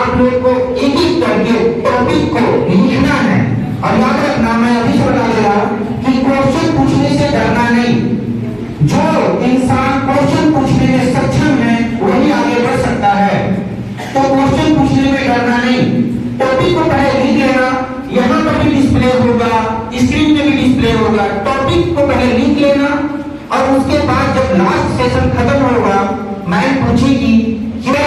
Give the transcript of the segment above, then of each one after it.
आप लोग को एक एक करके टॉपिक को लिखना है। और याद रखना, मैं अभी से बता दे रहा कि क्वेश्चन पूछने से डरना नहीं। जो इंसान क्वेश्चन पूछने में सक्षम है वही आगे बढ़ सकता है। तो क्वेश्चन पूछने में डरना नहीं। टॉपिक को पहले लिख लेना, यहाँ पर भी डिस्प्ले होगा, स्क्रीन में भी डिस्प्ले होगा। टॉपिक को पहले लिख लेना और उसके बाद जब लास्ट सेशन खत्म होगा मैम पूछेगी क्या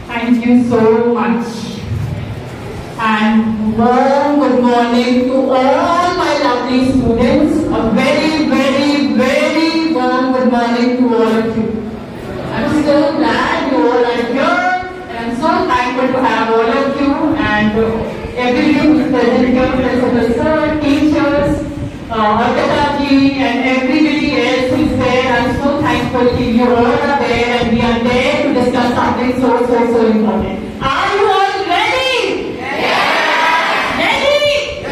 Thank you so much. And warm good morning to all my lovely students. A very, very, very warm good morning to all of you. I'm so glad you all are here, and I'm so thankful to have all of you and everybody who's present here, Principal Sir, teachers, Arpita ji, and everybody else who's there. I'm so thankful that you all are there and we are there to discuss something so important. Are you all ready? Yes. Ready?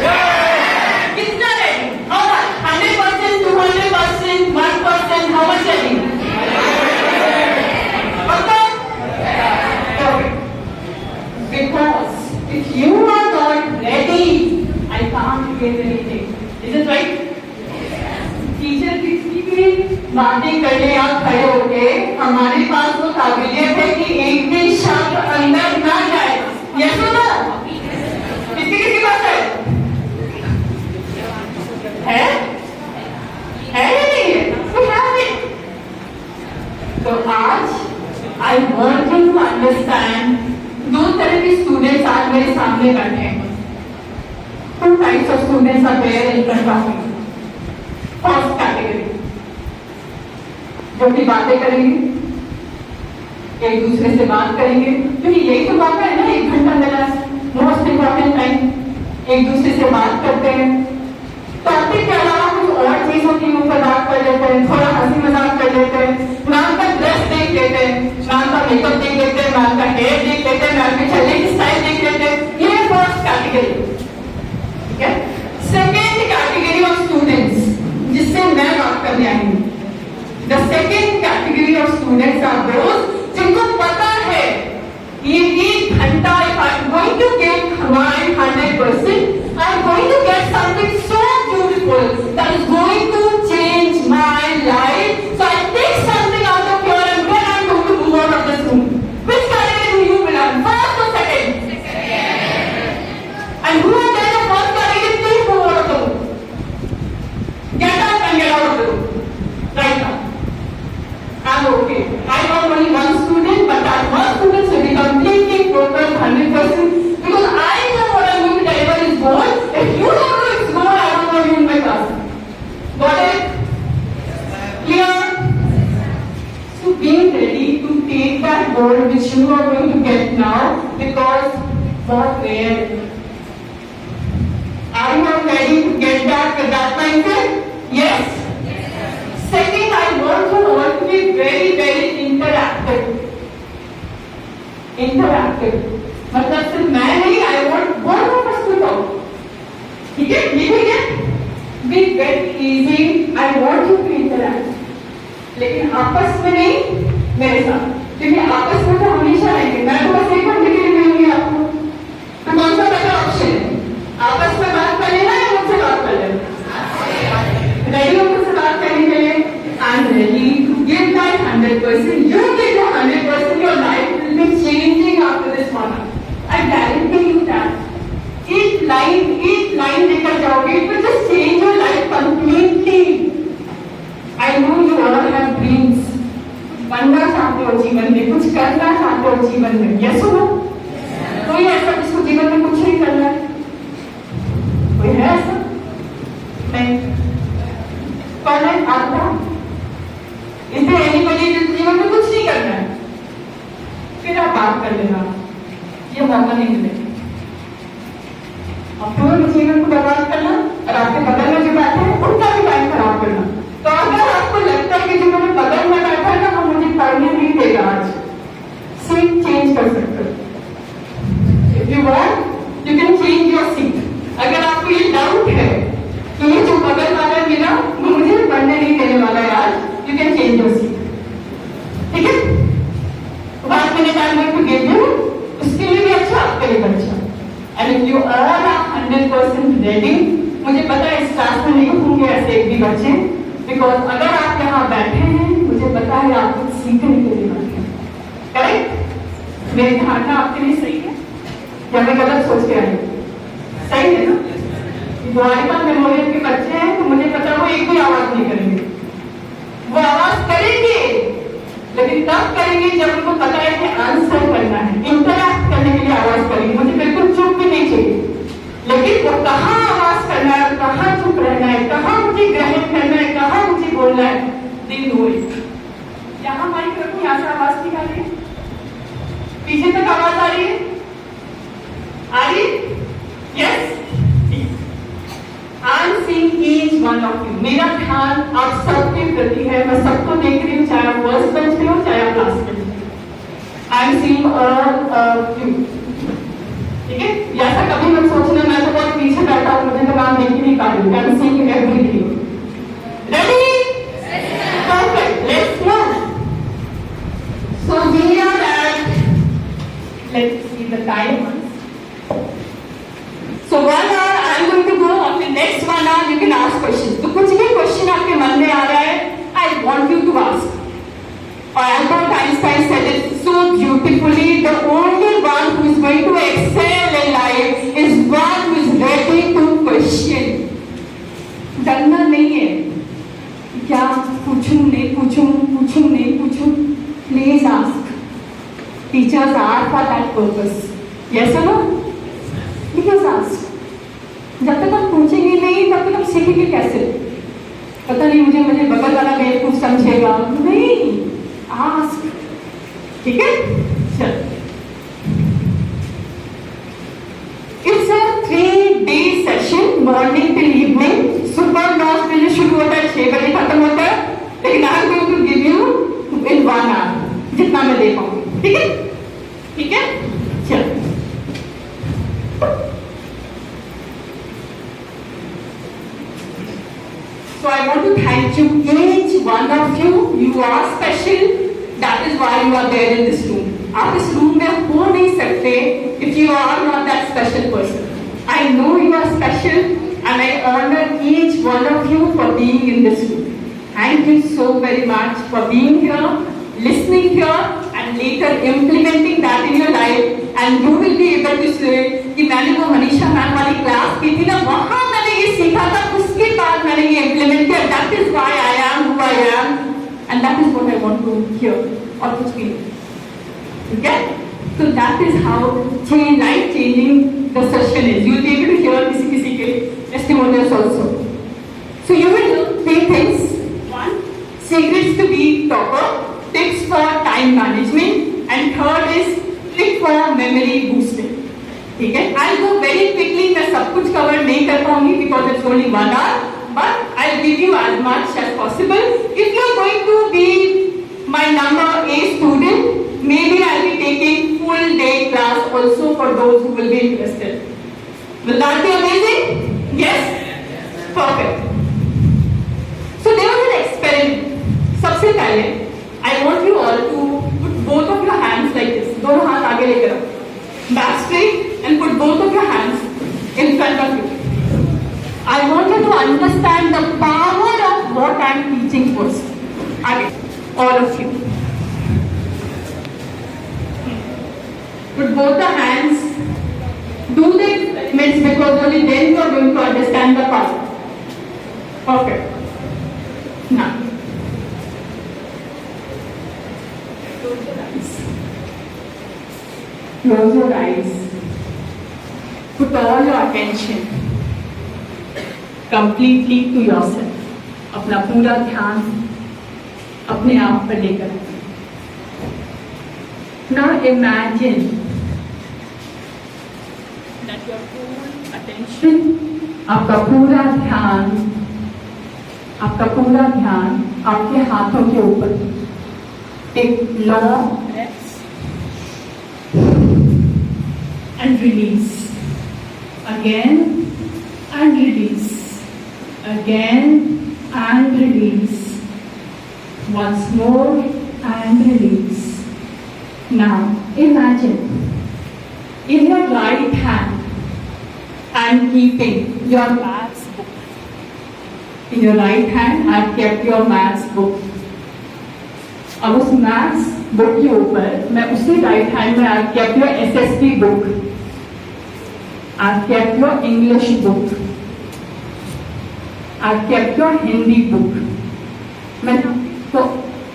Yes. Kitna ready? How much? 100%, 200%, 1%, how much ready? Okay? Okay. Because if you are not ready, I can't give anything. Is it right? Teacher किसी भी बातें करने या खड़े होके हमारे पास वो काबिलियत है कि एक भी शब्द अंदर ना जाए। ये सुनो, किसी किसी पास है या नहीं है? We have it. तो आज I want you to understand दो तरह के स्टूडेंट्स आज मेरे सामने बैठे हैं। Two types of students are there in front of me. First category, जो कि बातें करेंगे, एक दूसरे से बात करेंगे, क्योंकि यही तो बात है ना, 1 घंटा मिला, मोस्ट इम्पोर्टेंट टाइम, एक दूसरे से बात करते हैं। टॉपिक के अलावा कुछ और चीजों के ऊपर बात कर लेते हैं, थोड़ा हंसी मजाक कर लेते हैं, मैम का ड्रेस देख लेते हैं, मैम का मेकअप देख लेते हैं, मैम का हेयर देख लेते हैं, मैम के चलने की स्टाइल देख लेते हैं। ये फर्स्ट कैटेगरी, ठीक है। सेकेंड कैटेगरी ऑफ स्टूडेंट्स जिससे मैं बात करने आई हूँ, the second category of students are those जिनको पता है ये 1 घंटा if I'm going to get my 100%, I'm going to get something so beautiful that is going to change my life. So I take something out of here and then I'm going to move out of this room. Which category do you belong? First or second? And who are there the first category? Please move out of the room. Get up and get out of the room. Right now. I'm okay. I got only one student, but that one student should be completely focused 100% because I know what I'm going to deliver is gold. If you don't know it's gold, I don't know you in my class. Got it? Clear? So being ready to take that gold which you are going to get now because what where? Are you all ready to get back with that mindset? Yes? Second, I want you all to be very, very interactive. Interactive. मतलब सिर्फ मैं नहीं, I want one of us to talk. ठीक है? ठीक है? Be very easy. I want you to interact. लेकिन आपस में नहीं, मेरे साथ. क्योंकि आपस में तो हमेशा रहेंगे. मैं तो बस 1 घंटे के लिए मिलूंगी आपको. तो कौन सा बेटर ऑप्शन है? आपस में बात कर लेना या मुझसे बात कर लेना? रेडी हो मुझसे बात करने के लिए? I'm ready to give my 100%. You give your 100%. Your life will be changing after this morning. I guarantee you that. Each line लेकर जाओगे, it will just change your life completely. I know you all have dreams. बनना चाहते हो जीवन में, कुछ करना चाहते हो जीवन में. Yes or no? कोई ऐसा जिसको जीवन में कुछ नहीं करना है? कोई है ऐसा? नहीं. कौन है? आपका? इसलिए एनीबडी जीवन में कुछ नहीं करना है, फिर आप बात कर लेना, ये मौका नहीं मिलेगा। अपने जीवन को बर्बाद करना और आपके बगल में जो बैठे हैं उनका भी टाइम खराब करना। तो अगर आपको लगता है कि जो मेरे बगल में बैठा है ना वो मुझे पढ़ने नहीं देगा, आज सीट चेंज कर सकते हो। If you want you can change your seat. अगर आपको ये डाउट है If you all are 100% ready, मुझे पता है इस क्लास में नहीं होंगे ऐसे एक भी बच्चे, बिकॉज अगर आप यहाँ बैठे हैं मुझे पता है आप कुछ सीखने के लिए बैठे हैं, करेक्ट? मेरी धारणा आपके लिए सही है या मैं गलत सोच के आई? सही है ना? द्वारिका मेमोरियल के बच्चे हैं तो मुझे पता है वो एक भी आवाज नहीं करेंगे, वो आवाज करेंगे लेकिन तब करेंगे जब उनको पता है कि आंसर करना है, इंटरैक्ट करने के लिए आवाज करेंगे। मुझे बिल्कुल चुप भी नहीं चाहिए, लेकिन वो कहाँ आवाज करना है, कहाँ चुप रहना है, कहाँ मुझे ग्रहण करना है, कहाँ मुझे बोलना है, दिन हुए। यहाँ माइक रखो, यहाँ से आवाज नहीं आ रही है, पीछे तक आवाज आ रही है, आ रही? Yes, I am seeing each one of you. मेरा ध्यान आप सबके प्रति है, मैं सबको देख रही हूँ, चाहे आप फर्स्ट बेंच पे हो चाहे आप लास्ट बेंच पे। आई am seeing all of you, ठीक है? ऐसा कभी मत सोचना मैं तो बहुत पीछे बैठा हूँ, मुझे तो काम देख ही नहीं पा रही। I am seeing everything. Ready? Perfect, let's go. So we are at, let's see the time. So 1 hour I am going to go. On the next 1 hour you can ask questions. तो कुछ भी question आपके मन में आ रहा है, I want you to ask. और Albert Einstein said it so beautifully. The only one who is going to excel in life is one who is ready to question. डरना नहीं है, क्या पूछूं नहीं पूछूं, पूछूं नहीं पूछूं, please ask. Teachers are for that purpose. Yes or no? Because ask. जब तक हम पूछेंगे नहीं तब तक हम सीखेंगे कैसे? पता नहीं मुझे बगल वाला बेवकूफ समझेगा, नहीं, आस्क, ठीक है? चल, it's a 3-day session, morning till evening. सुबह 9 बजे शुरू होता है, 6 बजे खत्म होता है, लेकिन I am going to give you in 1 hour जितना मैं दे पाऊंगी, ठीक है? ठीक है, चल। So I want to thank you, each one of you. You are special. That is why you are there in this room. आप इस रूम में हो नहीं सकते if you are not that special person. I know you are special, and I honor each one of you for being in this room. Thank you so very much for being here, listening here, and later implementing that in your life. And you will be able to say कि मैंने वो Manisha ma'am वाली class की थी ना, वहाँ मैंने ये सीखा था, उसके बाद मैंने ये इम्प्लीमेंट किया। That is why I am who I am, and that is what I want to hear. और कुछ भी नहीं, ठीक है? So that is how life changing the session is. You will be able to hear किसी के testimonials also. So you will learn 3 things. 1, secrets to be topper, tips for time management, and third is trick for memory boosting. ठीक है? I'll go very quickly. मैं सब कुछ cover नहीं कर पाऊंगी because it's only 1 hour, but I'll give you as much as possible. If you're going to be my number A student, maybe I'll be taking full day class also for those who will be interested. Will that be amazing? Yes? Perfect. So there was an experiment. सबसे पहले I want you all to put both of your hands like this. दोनों हाथ आगे लेकर रखो. Back straight and put both of your hands in front of you. I want you to understand the power of what I am teaching first. Again, all of you. Put both the hands. Do the experiments because only then you are going to understand the power. Perfect. Now, close your eyes. Close your eyes. Put all your attention completely to yourself. अपना पूरा ध्यान अपने आप पर लेकर। Now imagine that your full attention, आपका पूरा ध्यान आपके हाथों के ऊपर। Take long breaths and release. Again and release. Again and release. Once more and release. Now imagine in your right hand and keeping your maths book. In your right hand, I have kept your maths book. अब उस maths book के ऊपर मैं उसी right hand में I kept your SST book, I kept your English book, I kept your Hindi book. मैं तो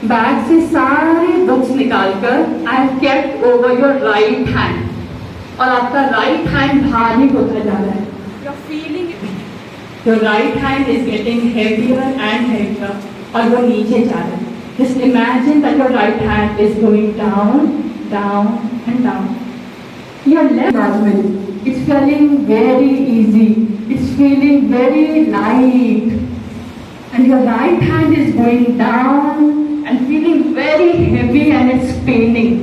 bag से सारे बुक्स निकालकर I kept over your right hand, और आपका राइट हैंड भारी होता जा रहा है. You are feeling it, your right hand is getting heavier and heavier, और वो नीचे जा रहा है. Just imagine that your right hand is going down, down and down. Your left abdomen, it's feeling very easy. It's feeling very light. And your right hand is going down and feeling very heavy and it's paining.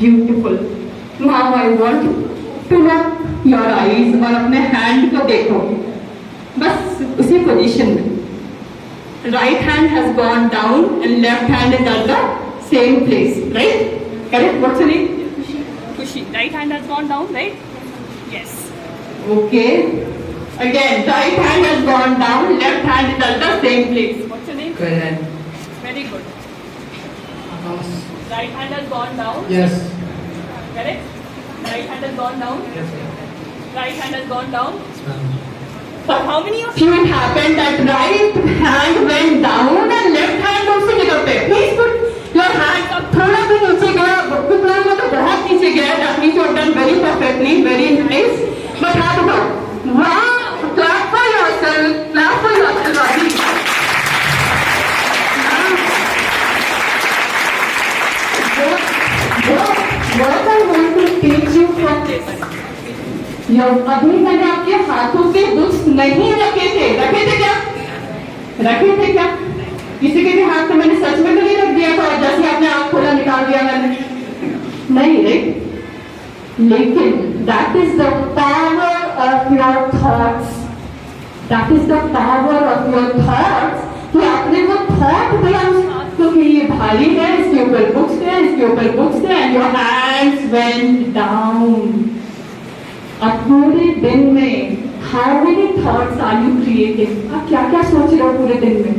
Beautiful. Now I want to open up your eyes और अपने hand को देखो. बस उसी position में. Right hand has gone down and left hand is at the same place, right? Correct? What's your name? Kushi. Right hand has gone down, right? Yes. Okay. Again, right hand has gone down, left hand is at the same place. What's your name? Karan. Very good. Right hand has gone down. Yes. Correct? Right hand has gone down. Yes. Right hand has gone down. For how many of You it happened that right hand went down and left hand also went up there. Please put your hand up. थोड़ा भी नीचे गया, कुछ लोगों में तो बहुत नीचे गया. That means you have done very perfectly, very nice. But how to go? Wow! Clap for yourself. Clap for yourself, Ravi. What I want to teach you from this. अभी मैंने आपके हाथों पे बुक्स नहीं रखे थे. रखे थे क्या? रखे थे क्या? किसी के भी हाथ में मैंने सच में तो नहीं रख दिया था जैसे आपने आँख खोला निकाल दिया मैंने. नहीं रे. लेकिन that is the power of your thoughts. That is the power of your thoughts. कि आपने वो थॉट दिया तो कि ये भारी है, इसके ऊपर बुक्स है, इसके ऊपर बुक्स है, and your hands went down. अब पूरे दिन में how many thoughts are you creating? आप क्या क्या सोच रहे हो पूरे दिन में?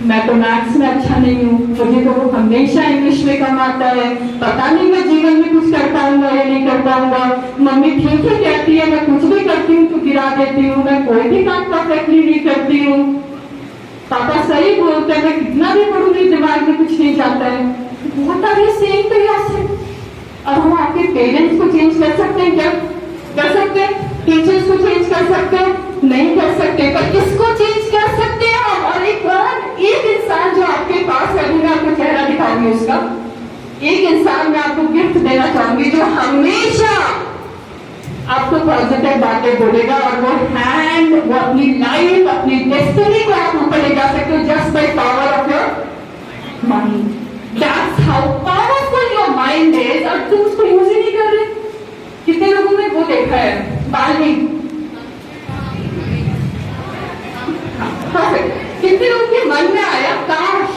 मैं तो मैथ्स में अच्छा नहीं हूँ, मुझे तो वो हमेशा इंग्लिश में कम आता है, पता नहीं मैं जीवन में कुछ कर पाऊंगा या नहीं कर पाऊंगा. मम्मी ठीक है कहती है, मैं कुछ भी करती हूँ तो गिरा देती हूँ, मैं कोई भी काम परफेक्टली नहीं करती हूँ. पापा सही बोलते हैं, मैं कितना भी पढ़ूंगी दिमाग में कुछ नहीं जाता है. What are you saying to yourself? अब हम आपके पेरेंट्स को चेंज कर सकते हैं क्या? कर सकते हैं? टीचर्स को चेंज कर सकते हैं? नहीं कर सकते. पर किसको चेंज कर सकते हैं? और एक इंसान जो आपके पास है, मैं आपको चेहरा दिखाऊंगी उसका. एक इंसान मैं आपको गिफ्ट देना चाहूंगी जो हमेशा आपको पॉजिटिव बातें बोलेगा, और वो हैंड, वो अपनी लाइफ, अपनी डेस्टिनी को आप ऊपर ले जा सकते हो just by power of your mind. That's how powerful your mind is. और तुम उसको यूज ही नहीं कर रहे. कितने लोगों ने वो देखा है? बाली. कितने लोगों के मन में आया काश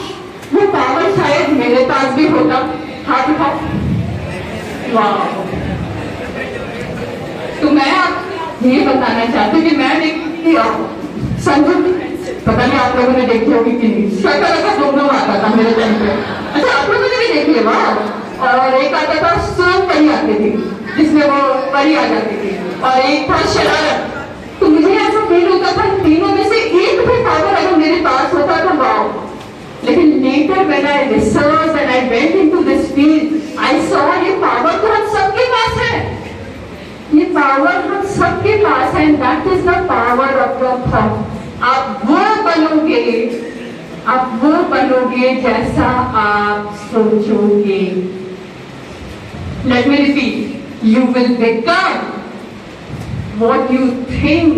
वो पावर शायद मेरे पास भी होता? हाथ उठाओ. वाह. तो मैं आप ये बताना चाहती हूँ कि मैं देखती संजू, पता नहीं आप लोगों ने देखी होगी कि नहीं, शक्ल का दोनों आता था मेरे टाइम पे. अच्छा आप लोगों ने भी देखी है? वाह. और एक आता था सोम परी आती थी जिसमें वो परी आ जाती थी, और एक था शरारत. तो मुझे ऐसा फील होता था तीनों में से एक भी पावर अगर मेरे पास होता तो वाओ. लेकिन letter when I research and I went into this field I saw ये पावर तो हम सबके पास है. ये पावर हम सबके पास है. And that is the power of your thought. आप वो बनोगे जैसा आप सोचोगे. Let me repeat. You will become what you think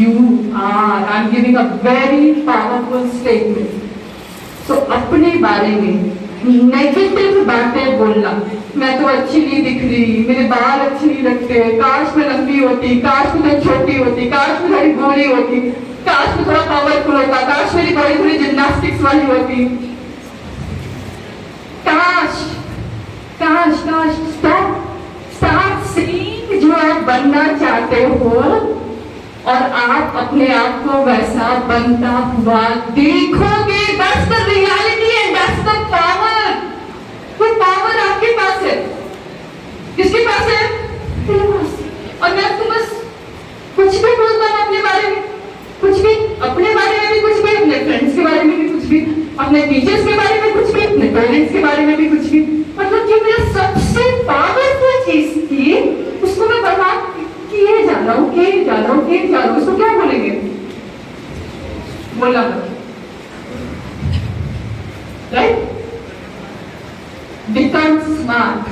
you are. I'm giving a very powerful statement. So अपने बारे में नेगेटिव बातें बोलना, मैं तो अच्छी नहीं दिख रही, मेरे बाल अच्छे नहीं लगते, काश मैं लंबी होती, काश मैं छोटी होती, काश मैं थोड़ी गोरी होती, काश मैं थोड़ा पावरफुल होता, काश मेरी बॉडी थोड़ी जिम्नास्टिक्स वाली होती, काश शाबाश, स्टार्ट सेइंग जो आप बनना चाहते हो और आप अपने आप को वैसा बनता हुआ देखोगे। That's the reality and that's the power. वो पावर आपके पास है। किसके पास है? तेरे पास। और मैं आपको बस कुछ भी बोलता हूँ अपने बारे में, कुछ भी, अपने बारे में भी कुछ भी, अपने फ्रेंड्स के बारे में भी कुछ भी, अपने टीचर्स के बारे में कुछ भी, अपने पेरेंट्स के बारे में भी कुछ भी। मतलब जो मेरा सबसे पावरफुल चीज थी उसको मैं बर्बाद किए जा रहा हूँ, उसको क्या बोलेंगे? बोला right? Become smart.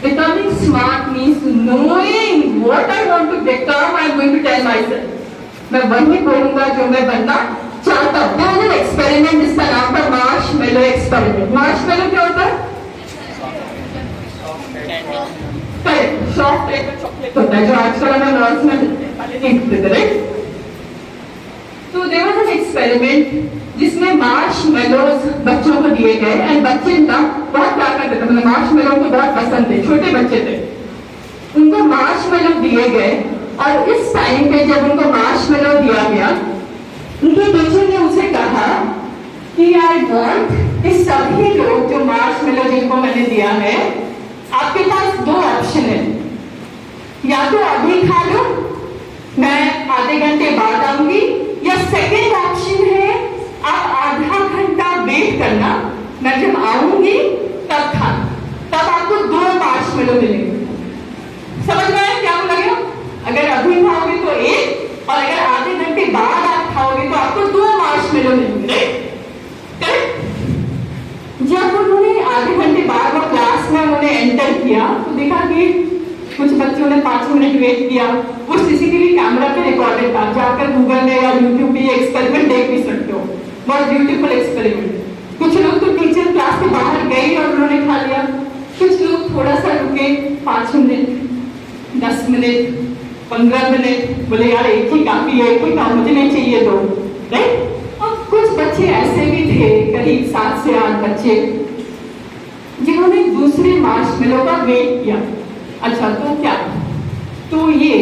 Becoming smart means knowing what I want to become. I am going to tell myself. मैं वही बोलूंगा जो मैं बनना चाहता हूँ। There is an experiment जिसका नाम था मार्शमेलो एक्सपेरिमेंट। मार्शमेलो क्या होता है? सॉफ्ट चॉकलेट होता है जो आजकल हमें नर्स में देते थे, राइट? तो देयर वाज एन एक्सपेरिमेंट जिसमें मार्शमेलोज बच्चों को दिए गए एंड बच्चे ना बहुत प्यार करते थे, मतलब मार्शमेलो को बहुत पसंद थे, छोटे बच्चे थे, उनको मार्शमेलो दिए गए। और इस टाइम पे जब उनको मार्शमेलो दिया गया, उनके टीचर ने उसे कहा कि आई वांट कि सभी लोग जो मार्शमेलो जिनको मैंने दिया है, आपके पास दो ऑप्शन है, या तो अभी खा लो, मैं आधे घंटे बाद आऊंगी, या सेकेंड ऑप्शन है आप आधा घंटा वेट करना, मैं जब आऊंगी तब खाना, तब आपको दो मार्शमेलो मिलेंगे। समझ में आया क्या बोला गया? अगर अभी खाओगे तो एक, और अगर आधे घंटे बाद आप खाओगे तो आपको दो मार्शमेलो मिलेंगे, करेक्ट? जब उन्होंने आधे घंटे बाद वो क्लास में उन्होंने एंटर किया तो देखा कि कुछ बच्चों ने 5 मिनट वेट किया। वो सीसीटीवी कैमरा पे रिकॉर्डेड था, जाकर गूगल में या यूट्यूब पे ये एक्सपेरिमेंट देख भी सकते हो, बहुत ब्यूटीफुल एक्सपेरिमेंट। कुछ लोग तो टीचर क्लास के बाहर गए और उन्होंने खा लिया, कुछ लोग थोड़ा सा रुके, 5 मिनट, 10 मिनट, 15 मिनट, बोले यार एक ही काफी है, कोई काम मुझे नहीं चाहिए दो, राइट? और कुछ बच्चे ऐसे भी थे, करीब 7 से 8 बच्चे, जिन्होंने दूसरे मार्शमेलो का वेट किया। अच्छा तो क्या? तो ये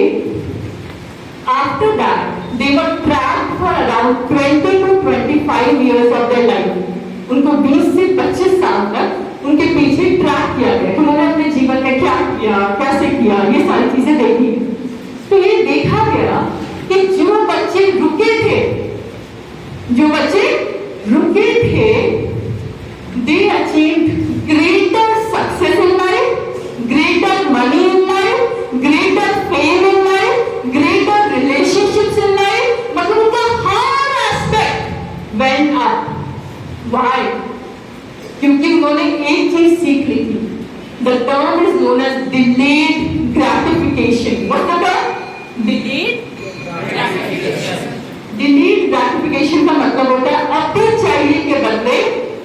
after that they were trapped for around 20 to 25 years of their life. उनको 20 से 25 साल तक उनके पीछे ट्रैक किया गया, उन्होंने अपने जीवन में क्या किया, कैसे किया, ये सारी चीजें देखी। तो ये देखा गया कि जो बच्चे रुके थे, they achieved greater success in life, greater money in life, greater fame in life, greater relationships in life, मतलब उनका हर aspect went up. Why? क्योंकि उन्होंने एक चीज सीख ली थी। The term is known as delayed gratification. What's the term? Delayed gratification. Delayed gratification का मतलब होता है अभी चाहिए के बदले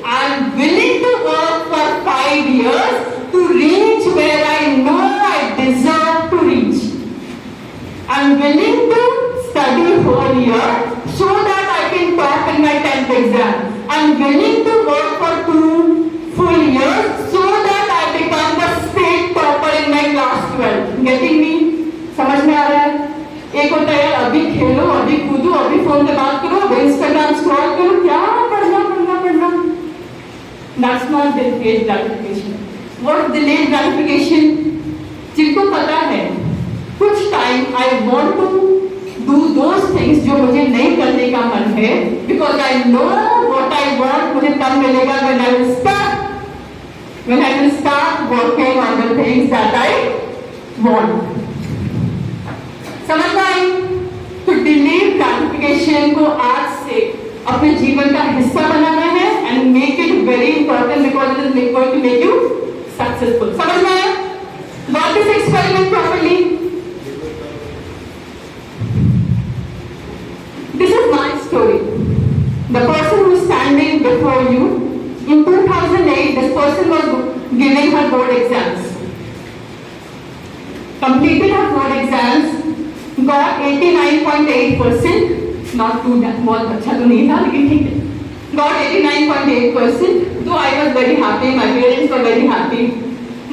I am willing to work for 5 years to reach where I know I deserve to reach. I am willing to study whole year so that I can top in my 10th exam. I am willing to work for 2 full years so that I become the state topper in my class 12. Getting me? समझ में आ रहा है? एक होता है अभी खेलो, अभी कूदो, अभी फोन पे बात करो, अभी इंस्टाग्राम स्क्रॉल करो, क्या पढ़ना। That's not delayed gratification. What is delayed gratification? जिनको पता है कुछ time I want to do those things जो मुझे नहीं करने का मन है, because I know what I want, मुझे तब मिलेगा when I will start working on the things that I want. समझ में आई? तो डिलेड ग्रेटिफिकेशन को आज से अपने जीवन का हिस्सा बनाना है and make it very important because it is going to make you successful. समझ में आया? Got this experiment properly? This is my story. The person who is standing before you, in 2008, this person was giving her board exams. Completed her board exams, got 89.8%. Not too bad, बहुत अच्छा तो नहीं था लेकिन ठीक है. Got 89.8%. Though I was very happy, my parents were very happy.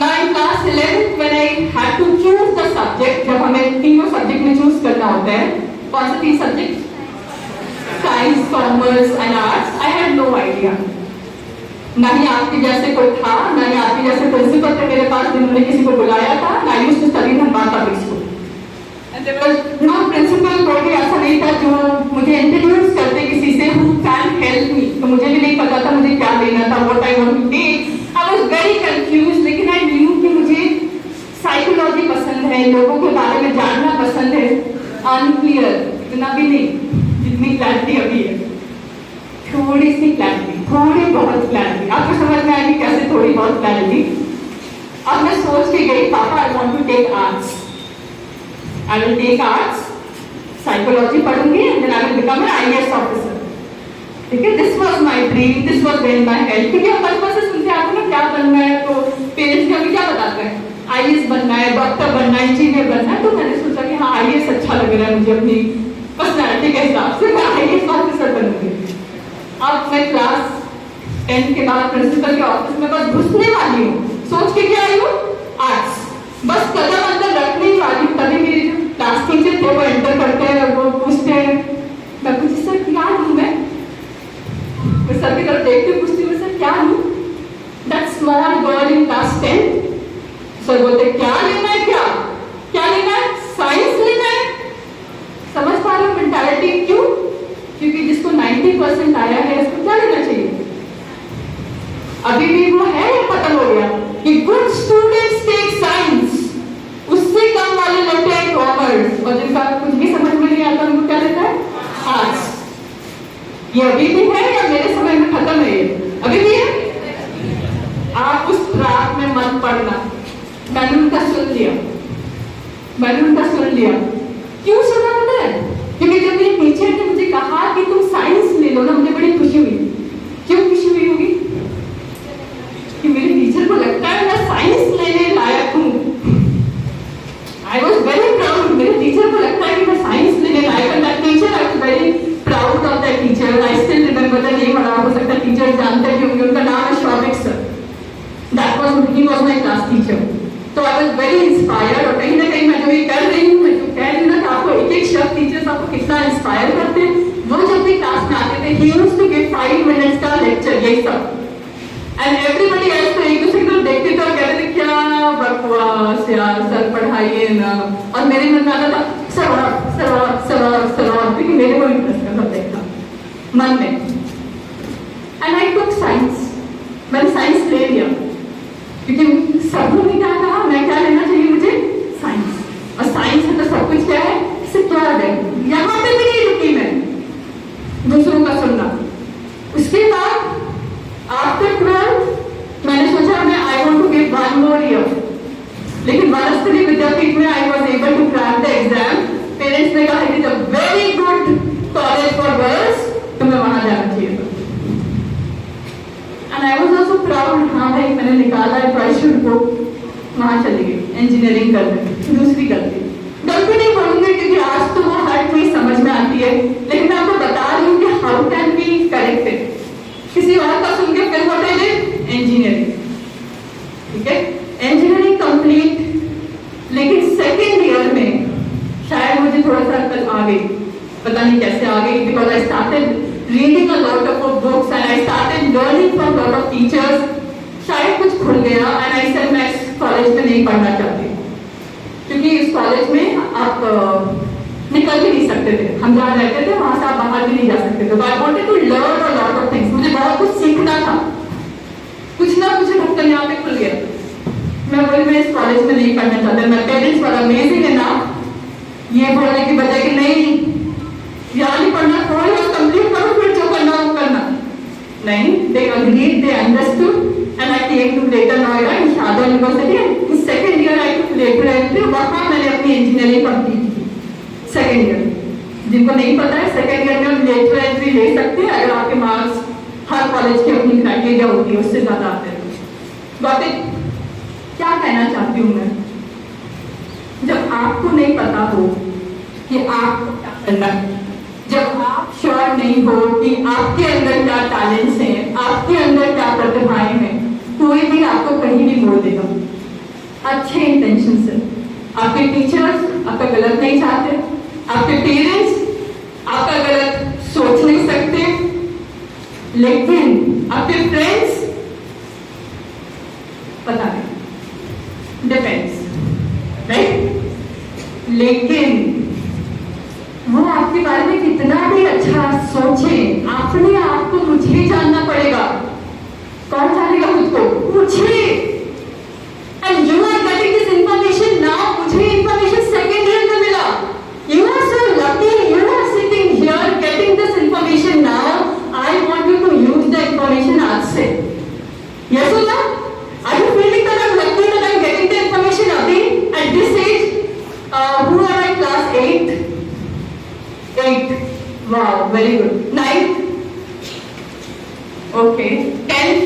Now in होते हैं। कौन से 3 subject? Science, commerce and arts. I had no idea. ना ही आपके जैसे कोई था, ना ही आपके जैसे प्रिंसिपल थे मेरे पास जिन्होंने किसी को बुलाया था। ना used to study Dhanbad public school. And there was no principal, कोई ऐसा नहीं था जो मुझे इंट्रोड्यूस करते किसी से हु कैन हेल्प मी। तो मुझे भी नहीं पता था मुझे क्या लेना था, what I want to take. I was very confused, लेकिन आई न्यू कि मुझे साइकोलॉजी पसंद है, लोगों के बारे में जानना पसंद है। अनक्लियर इतना भी नहीं जितनी क्लैरिटी अभी है, थोड़ी सी क्लैरिटी, थोड़ी बहुत क्लैरिटी। आपको समझ में आएगी कैसे थोड़ी बहुत क्लैरिटी। अब मैं सोच के गई, पापा I want to take arts, I will take arts, psychology पढ़ूंगी and then I will become an IAS officer. ठीक है, this was my dream, this was where my head. क्योंकि हम बचपन से सुनते आते हैं ना क्या बनना है, तो पेरेंट्स भी हमें क्या बताते हैं, आईएएस बनना है, डॉक्टर बनना है, इंजीनियर बनना है। तो मैंने सोचा कि हाँ आईएएस अच्छा लग रहा है मुझे, अपनी पर्सनैलिटी के हिसाब से मैं आईएएस ऑफिसर बनूंगी। अब मैं क्लास 10 के बाद प्रिंसिपल के ऑफिस में बस घुसने वाली हूँ, सोच के क्या आई हूँ, आर्ट्स, बस कदम अंदर रखने ही वाली हूँ। तभी मेरे जो क्लास टीचर थे वो एंटर करते हैं और वो पूछते हैं, मैं पूछती सर क्या हूँ मैं सर की तरफ देखती हूँ, पूछती हूँ सर क्या हूँ। That small girl in class 10, sir बोलते क्या लेना है, क्या लेना है, साइंस लेना है। समझ पा रहे हो मेंटालिटी? क्यों? क्योंकि जिसको 90% आया है उसको क्या लेना चाहिए? अभी भी वो है या खत्म हो गया कि गुड स्टूडेंट्स टेक साइंस, उससे कम वाले लेते हैं कॉमर्स, और जिनका कुछ भी समझ में नहीं आता उनको क्या लेता है, आर्ट्स। ये अभी भी है या मेरे समय में खत्म है? ये अभी भी है। आप उस ट्रैक में मत पड़ना। मैंने उनका सुन लिया। क्यों सुना पता है? क्योंकि जब मेरे टीचर ने मुझे कहा कि तुम साइंस ले लो ना, मुझे बड़ी खुशी हुई। क्यों खुशी हुई होगी? कि मेरे टीचर को लगता है मैं साइंस लेने लायक हूँ। आई वॉज वेरी प्राउड, मेरे टीचर को लगता है कि मैं साइंस लेने लायक हूँ। Teacher I was very proud of that teacher. I still remember the name, और हो सकता है टीचर जानते भी होंगे, उनका नाम है Shouvik sir. That was he was my class teacher. तो आई वाज वेरी इंस्पायर्ड, और कहीं ना कहीं मैं जो ये कर रही हूँ, मैं जो कह रही हूँ ना कि आपको एक शब्द टीचर्स आपको कितना इंस्पायर करते हैं। वो जब भी क्लास में आते थे, he used to give 5 minutes का लेक्चर, यही सब, एंड एवरीबॉडी एल्स तो एक दूसरे को देखते थे और कहते थे क्या बकवास यार, सर पढ़ाइए ना। और मेरे मन में आता था सर, क्योंकि मेरे को इंटरेस्ट था देखना मन में। एंड आई टुक साइंस, मैंने साइंस ले लिया क्योंकि सबने भी क्या कहा, मैं क्या लेना चाहिए मुझे, साइंस। और साइंस में तो सब कुछ क्या है, सिक्योर्ड है। यहाँ पे भी नहीं रुकी मैं दूसरों का सुनना। उसके बाद आफ्टर 12 मैंने सोचा मैं I want to give 1 more year, लेकिन वनस्थली विद्यापीठ में I was able to crack the exam. Parents ने कहा it is a very good college for girls, तुम्हें वहां जाना चाहिए। And I was also proud, हाँ भाई मैंने निकाला है, तो आई शुड गो। वहां चली गई इंजीनियरिंग करने, दूसरी करती। डॉक्टर नहीं पढ़ूंगी क्योंकि आज तो वो हर चीज समझ में आती है, लेकिन मैं आपको बता रही हूँ कि हाउ कैन बी करेक्टेड। किसी और का सुन के फिर व्हाट इज इट, इंजीनियरिंग। ठीक है, इंजीनियरिंग कंप्लीट, लेकिन सेकेंड ईयर में शायद मुझे थोड़ा सा अकल आ गई, पता नहीं कैसे आ गई, because I started reading a lot of books and I started learning from lot of teachers. शायद कुछ खुल गया एंड आई सेड मैं इस कॉलेज में नहीं पढ़ना चाहती, क्योंकि इस कॉलेज में आप निकल भी नहीं सकते थे। हम जहाँ रहते थे वहां से आप बाहर भी नहीं जा सकते थे। I wanted to learn a lot of things, मुझे बहुत कुछ सीखना था। कुछ ना कुछ ढक्कन यहाँ पे खुल गया। मैं बोली मैं इस कॉलेज में नहीं पढ़ना चाहता। मैं पेरेंट्स वाला अमेजिंग है ना, ये बोलने की बजाय कि नहीं यहाँ नहीं पढ़ना, थोड़ी बहुत कंप्लीट करो फिर जो करना वो करना। नहीं, they agreed, they understood, and I came to Greater Noida in Shahada University. In second year I took lateral entry, वहाँ मैंने अपनी इंजीनियरिंग कंप्लीट की। सेकेंड ईयर, जिनको नहीं पता है सेकेंड ईयर में हम लेटरल एंट्री ले सकते हैं अगर आपके मार्क्स हर कॉलेज की अपनी क्राइटेरिया होती है, उससे ज्यादा आते हैं। बात क्या कहना चाहती हूँ मैं, जब आपको नहीं पता हो कि आपको क्या करना है, जब आप श्योर नहीं हो कि आपके अंदर क्या टैलेंट्स हैं, आपके अंदर क्या प्रतिभाएं हैं, कोई भी आपको कहीं भी मोड़ देगा। अच्छे इंटेंशन से आपके टीचर्स आपका गलत नहीं चाहते, आपके पेरेंट्स आपका गलत सोच नहीं सकते, लेकिन आपके फ्रेंड्स पता नहीं, डिपेंड्स, राइट। लेकिन वो आपके बारे में कितना भी अच्छा सोचे, अपने आप को मुझे जानना पड़ेगा। कौन जानेगा खुद को? मुझे। And you are getting this information now. मुझे इंफॉर्मेशन सेकेंड ईयर में मिला। You are so lucky, you are sitting here getting this information now. I want you to use the information आज से। यस और no? Are you feeling that I'm lucky that I'm getting the information अभी at this age? Who are at class 8? 8. Wow, very good. 9th? Okay. 10th?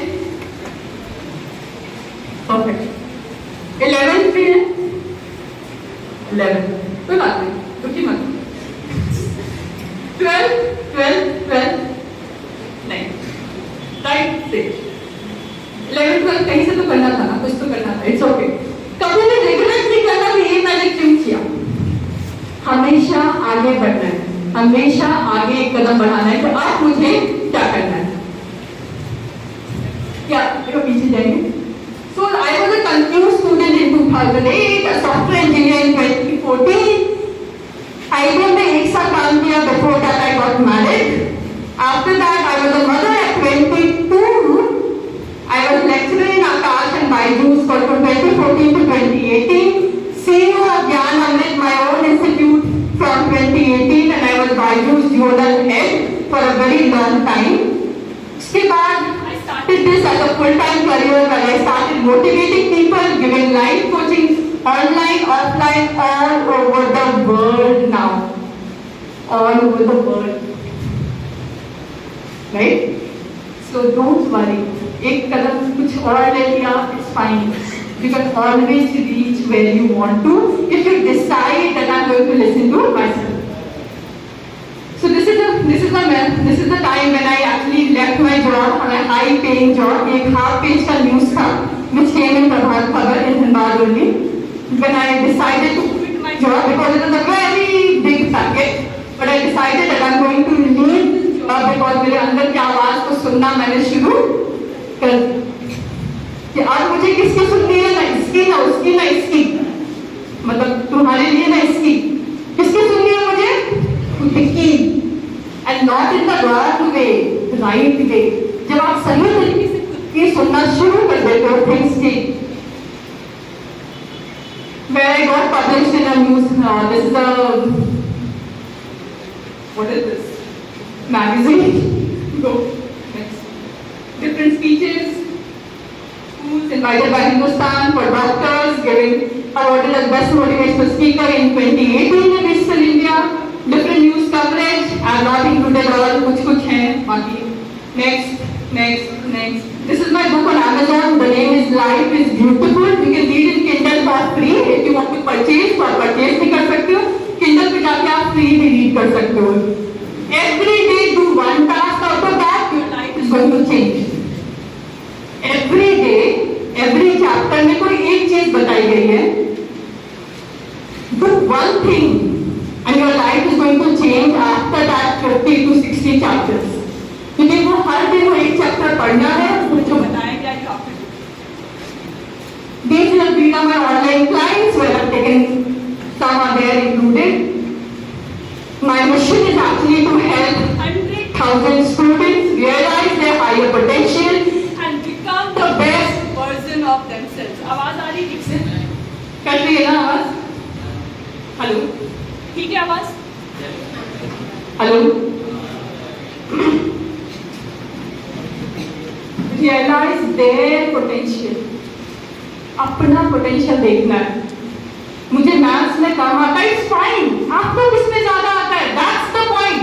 Perfect. 11th भी है? 11. कोई बात नहीं, दुखी मत। 12th? नहीं. Right? 6. 11th 12th कहीं से तो करना था ना, कुछ तो करना था। It's okay. कभी भी रिग्रेट नहीं करना कि ये मैंने क्यों किया। हमेशा आगे बढ़ना है, हमेशा आगे एक कदम बढ़ाना है। तो अब मुझे क्या करना है? क्या देखो पीछे जाएंगे। So I was a confused student in 2008, a software engineer in 2014। IBM में एक साल काम किया। Before that I got married. After that I was a mother at 22। I was lecturer in Akash and Byju's from 2014 to 2018. CEO of Gyan Amrit, my own institute, from 2018, and I was Byju's zonal head for a very long time. उसके बाद I started this as a full-time career where I started motivating people, giving live coaching, online, offline, all over the world now. All over the world. Right? So don't worry. एक कदम कुछ और ले लिया, it's fine. You can always reach where you want to if you decide that I'm going to listen to myself. So this is the time when I actually left my job, my high-paying job. एक half-page का news था, which came in Prabhat Khabar in Dhanbad only. When I decided to quit my job because it was a very big packet, but I decided that I'm going to leave because मेरे अंदर की आवाज को सुनना मैंने शुरू कर कि आज मुझे किसकी सुननी है, ना इसकी ना उसकी ना इसकी, मतलब तुम्हारे लिए ना इसकी, किसकी सुननी है मुझे? खुद की। And not in the wrong way, right way. जब आप सही तरीके से खुद की सुनना शुरू कर देते हो, थिंग्स की। Where I got published in a news, this is a, what is this? Magazine. Go. Different speeches, schools invited by Hindustan for doctors, giving awarded as best motivational speaker in 2018 in Digital India. Different news coverage. I have not included all. कुछ हैं बाकी. Next. This is my book on Amazon. The name is Life is Beautiful. You can read in Kindle for free. If you want to purchase भी कर सकते हो. Kindle पे जाके आप free भी read कर सकते हो. Every day do one task out of that, your life is going to change. Every day, every chapter में कोई एक चीज बताई गई है. Do one thing and your life is going to change after that 50 to 60 chapters. क्योंकि वो हर दिन वो एक चैप्टर पढ़ना है, जो बताया गया है आपको. These will be my online clients where I've taken some are there included. My mission is actually to help 100,000 students realize their higher potential and become the best version of themselves. आवाज आ रही ठीक से? Cut रही है ना आवाज? Hello? ठीक है आवाज? हेलो? Realize their potential. अपना potential देखना है. मुझे मैथ्स में कम आता है, इट्स फाइन. आपको किसमें ज्यादा आता है? That's the point.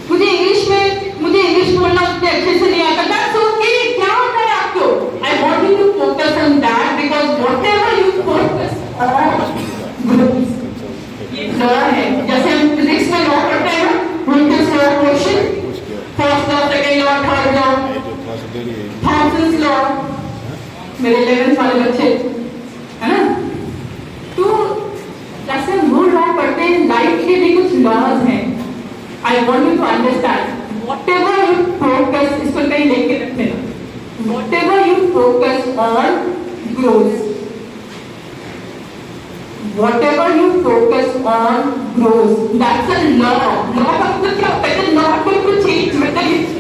मुझे इंग्लिश बोलना उतने अच्छे से नहीं आता, दैट्स ओके. क्या होता है आपको? I want you to focus on that because whatever you focus law है. जैसे हम फिजिक्स में लॉ पढ़ते हैं ना, Newton's law question, first law, second law, third law, Thomson's law. मेरे 11th वाले बच्चे है ना, तो जैसे हम वो लॉ पढ़ते हैं, लाइफ laws हैं, I want you to understand. Whatever you focus, इसको कहीं लेके रख लेना. Whatever you focus on grows. Whatever you focus on grows. That's a law. Law का मतलब क्या होता है? Law को change मतलब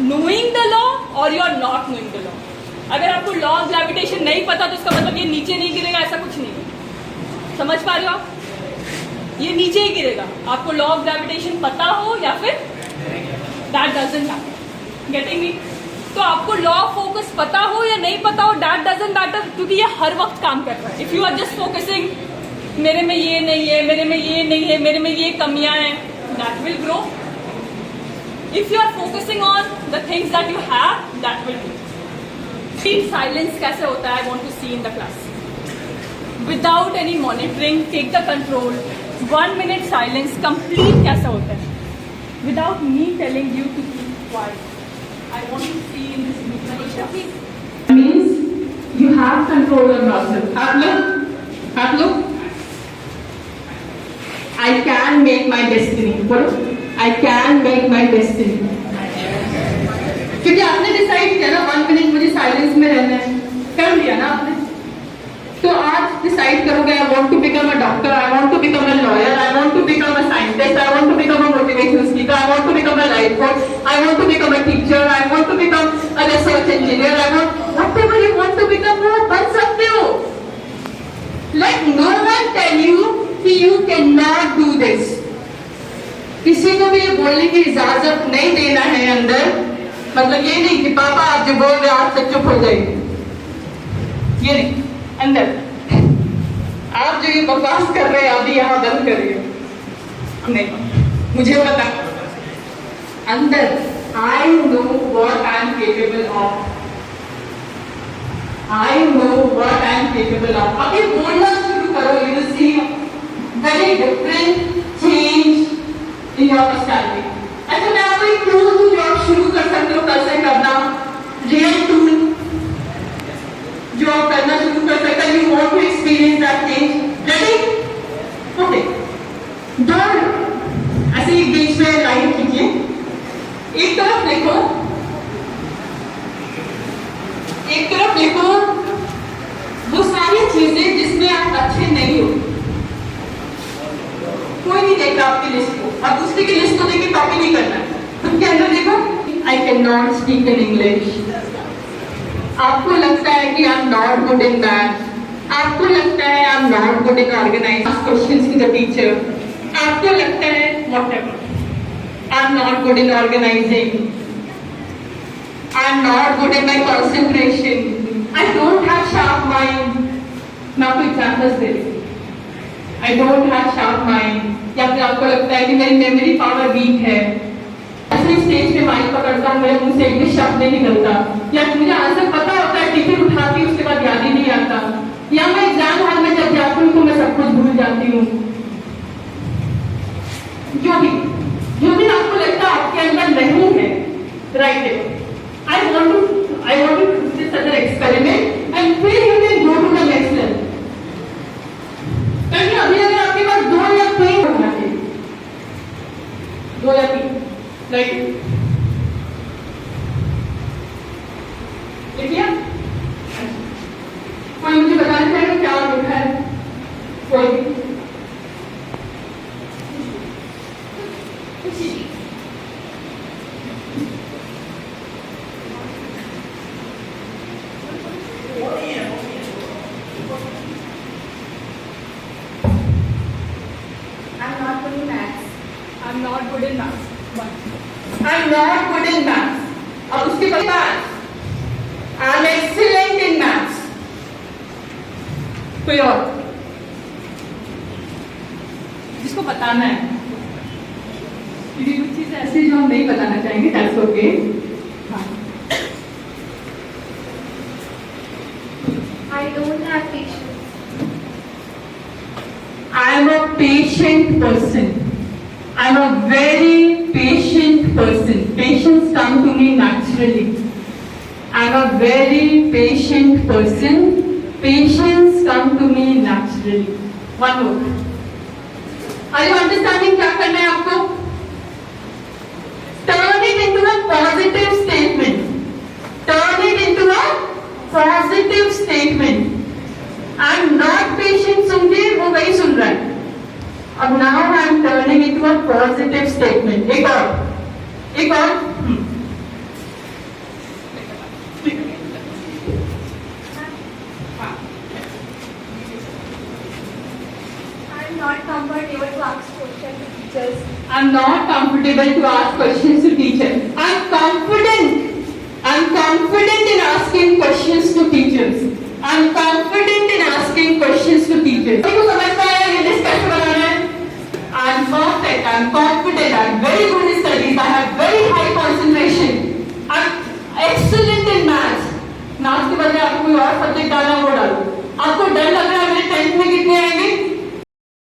knowing the law or you are not knowing the law. अगर आपको लॉ ऑफ ग्रेविटेशन नहीं पता तो इसका मतलब ये नीचे नहीं गिरेगा, ऐसा कुछ नहीं है. समझ पा रहे हो आप? ये नीचे ही गिरेगा. आपको लॉ ऑफ ग्रेविटेशन पता हो या फिर that doesn't matter. Getting me? तो आपको लॉ ऑफ फोकस पता हो या नहीं पता हो, दैट डजंट मैटर, क्योंकि ये हर वक्त काम कर रहा है. If you are just focusing मेरे में ये नहीं है, मेरे में ये नहीं है, मेरे में ये कमियां हैं, that will grow. If you are focusing on the things that you have, that will do. Deep silence कैसे होता है? I want to see in the class. Without any monitoring, take the control. 1 minute silence, complete कैसे होता है? Without me telling you to keep quiet. I want to see in this movement. means you have control of yourself. आप लोग I can make my destiny. बोलो, I can make my destiny. क्योंकि आपने decide किया ना 1 minute मुझे silence में रहना है, कर लिया ना आपने. तो आज डिसाइड करोगे I want to become a doctor, I want to become a lawyer, I want to become a scientist, I want to become a motivational speaker, I want to become a life coach, I want to become a teacher, I want to become a research engineer, I want whatever you want to become, वो बन सकते हो. Let no one tell you कि you cannot do this. किसी को भी ये बोलने की इजाजत नहीं देना है अंदर. मतलब ये नहीं कि पापा आप जो बोल रहे आज से चुप हो जाइए, ये नहीं. अंदर आप जो ये बकवास कर रहे हैं अभी यहाँ बंद करिए. नहीं, मुझे पता अंदर I know what I am capable of. I know what I am capable of. अभी बोलना शुरू करो, you will see very different change in your personality. ऐसे मैं आपको एक टूल दूँ जो आप शुरू कर सकते हो कल से करना. रियल टूल जो आप करना शुरू कर सकते हैं. You want to experience that change. Ready? Okay. Don't ऐसे एक बीच में लाइन खींचिए. एक तरफ लिखो, एक तरफ लिखो वो सारी चीजें जिसमें आप अच्छे नहीं हो. कोई नहीं देख रहा आपकी लिस्ट को. अब दूसरे की लिस्ट को देख के कॉपी नहीं करना है. खुद के अंदर देखो, I cannot speak in English. आपको लगता है कि I am not good in math. आपको लगता है I am not good in organizing questions to the teacher. आपको लगता है whatever. I am not good in organizing. I am not good in my concentration. I don't have sharp mind. मैं आपको examples दे रही हूँ. I don't have sharp mind. या फिर आपको लगता है कि मेरी मेमोरी पावर वीक है. ऐसे स्टेज पे माइक पकड़ता हूँ, मेरे मुंह से एक भी शब्द नहीं निकलता. या मुझे आंसर पता होता है, टिकट उठाती हूँ, उसके बाद याद ही नहीं आता. या मैं एग्जाम हॉल में जब जाती हूँ तो मैं सब कुछ भूल जाती हूँ. जो भी आपको लगता है आपके अंदर नहीं है, राइट है. I want to do this as an experiment and फिर you can go to the next level. क्योंकि अभी अगर आपके पास 2 या 3 होना चाहिए, 2 या 3, राइट? लिखिए. कोई मुझे बताना चाहेगा क्या लिखा है? कोई भी? I'm not good in maths. I'm not good in maths. अब उसके बाद I'm excellent in maths. कोई और जिसको बताना है? क्योंकि कुछ चीजें ऐसी जो हम नहीं बताना चाहेंगे, that's okay. हाँ. I don't have patience. I am a patient person. I am a very patient person. Patience comes to me naturally. I am a very patient person. Patience comes to me naturally. One more. Are you understanding क्या करना है आपको? Turn it into a positive statement, turn it into a positive statement. I am not patient सुन के वो वही सुन रहा है। अब now I am turning into a positive statement. एक और I'm not comfortable to ask questions to teachers. I'm not comfortable to ask questions to teacher. I'm confident. I'm confident in asking questions to teachers. I'm confident in asking questions to teachers. आपको समझ में आया ये list कैसे बनाना है? I'm perfect. I'm confident. I'm very good in studies. I have very high concentration. I'm excellent in maths. Maths के बदले आपको कोई और सब्जेक्ट डालना वो डालो। आपको डर लग रहा है मेरे 10th में कितने आएंगे?